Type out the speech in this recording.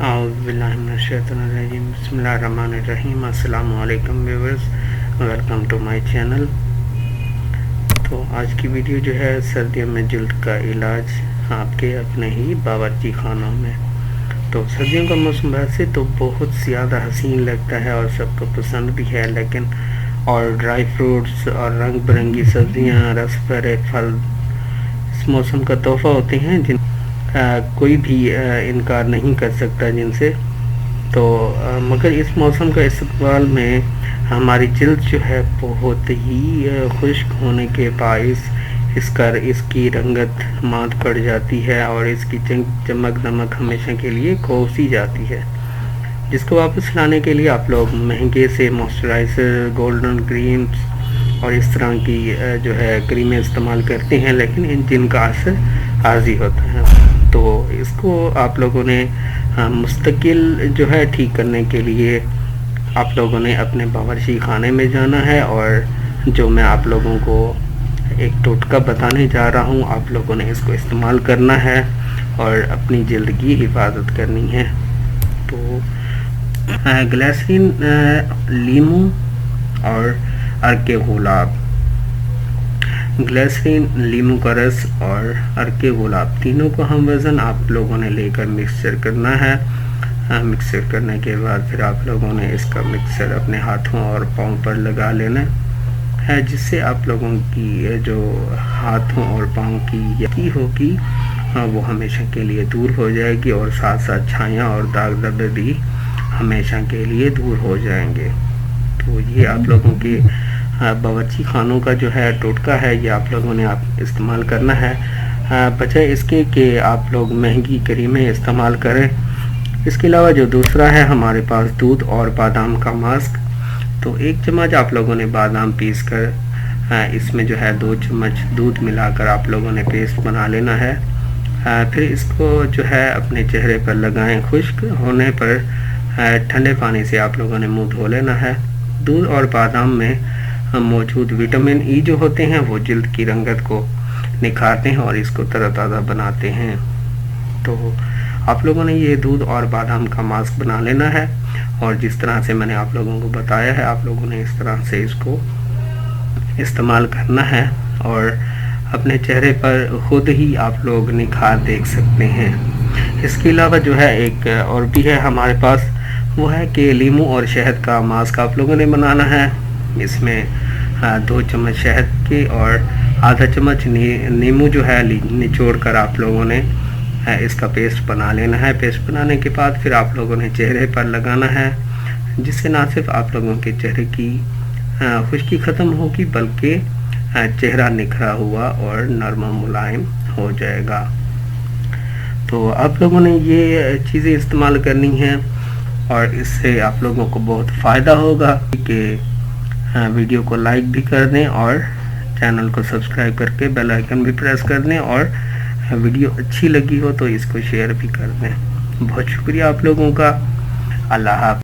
اعوذ باللہ من الشیطان الرجیم بسم اللہ الرحمن الرحیم السلام علیکم viewers, welcome to my channel. تو آج کی ویڈیو جو ہے سردیوں میں جلد کا علاج آپ کے اپنے ہی باورچی خانوں میں۔ تو سردیوں کا موسم ویسے تو بہت زیادہ حسین لگتا ہے اور سب کو پسند بھی ہے، لیکن اور ڈرائی فروٹس اور رنگ برنگی سبزیاں، رس بھرے پھل اس موسم کا تحفہ ہوتے ہیں جن کوئی بھی انکار نہیں کر سکتا جن سے۔ تو مگر اس موسم کا استقبال میں ہماری جلد جو ہے بہت ہی خشک ہونے کے باعث اس کی رنگت مات پڑ جاتی ہے اور اس کی چمک دمک ہمیشہ کے لیے کھو سی جاتی ہے، جس کو واپس لانے کے لیے آپ لوگ مہنگے سے موئسچرائزر، گولڈن کریمز اور اس طرح کی جو ہے کریمیں استعمال کرتے ہیں، لیکن جن کا اثر عارضی ہوتا ہے۔ تو اس کو آپ لوگوں نے مستقل جو ہے ٹھیک کرنے کے لیے آپ لوگوں نے اپنے باورچی خانے میں جانا ہے، اور جو میں آپ لوگوں کو ایک ٹوٹکا بتانے جا رہا ہوں، آپ لوگوں نے اس کو استعمال کرنا ہے اور اپنی جلد کی حفاظت کرنی ہے۔ تو گلیسرین، لیموں اور عرق گلاب، گلیسرین، لیموں کا رس اور عرق گلاب تینوں کو ہم وزن آپ لوگوں نے لے کر مکسچر کرنا ہے۔ مکسچر کرنے کے بعد پھر آپ لوگوں نے اس کا مکسچر اپنے ہاتھوں اور پاؤں پر لگا لینا ہے، جس سے آپ لوگوں کی جو ہاتھوں اور پاؤں کی یقین ہوگی وہ ہمیشہ کے لیے دور ہو جائے گی، اور ساتھ ساتھ چھایاں اور داغ دھبے بھی ہمیشہ کے لیے دور ہو جائیں گے۔ تو یہ آپ لوگوں کے باورچی خانوں کا جو ہے ٹوٹکا ہے، یہ آپ لوگوں نے استعمال کرنا ہے، بجائے اس کے کہ آپ لوگ مہنگی کریمیں استعمال کریں۔ اس کے علاوہ جو دوسرا ہے ہمارے پاس دودھ اور بادام کا ماسک۔ تو 1 چمچ آپ لوگوں نے بادام پیس کر اس میں جو ہے 2 چمچ دودھ ملا کر آپ لوگوں نے پیسٹ بنا لینا ہے۔ پھر اس کو جو ہے اپنے چہرے پر لگائیں، خشک ہونے پر ٹھنڈے پانی سے آپ لوگوں نے منہ دھو لینا ہے۔ دودھ اور بادام میں موجود وٹامن ای جو ہوتے ہیں وہ جلد کی رنگت کو نکھارتے ہیں اور اس کو تر و تازہ بناتے ہیں۔ تو آپ لوگوں نے یہ دودھ اور بادام کا ماسک بنا لینا ہے، اور جس طرح سے میں نے آپ لوگوں کو بتایا ہے آپ لوگوں نے اس طرح سے اس کو استعمال کرنا ہے، اور اپنے چہرے پر خود ہی آپ لوگ نکھار دیکھ سکتے ہیں۔ اس کے علاوہ جو ہے ایک اور بھی ہے ہمارے پاس، وہ ہے کہ لیموں اور شہد کا ماسک آپ لوگوں نے بنانا ہے۔ اس میں 2 چمچ شہد کے اور آدھا چمچ نیموں جو ہے نچوڑ کر آپ لوگوں نے اس کا پیسٹ بنا لینا ہے۔ پیسٹ بنانے کے بعد پھر آپ لوگوں نے چہرے پر لگانا ہے، جس سے نہ صرف آپ لوگوں کے چہرے کی خشکی ختم ہوگی بلکہ چہرہ نکھرا ہوا اور نرم و ملائم ہو جائے گا۔ تو آپ لوگوں نے یہ چیزیں استعمال کرنی ہیں، اور اس سے آپ لوگوں کو بہت فائدہ ہوگا کہ ویڈیو کو لائک بھی کر دیں اور چینل کو سبسکرائب کر کے بیل آئیکن بھی پریس کر دیں، اور ویڈیو اچھی لگی ہو تو اس کو شیئر بھی کر دیں۔ بہت شکریہ آپ لوگوں کا۔ اللہ حافظ۔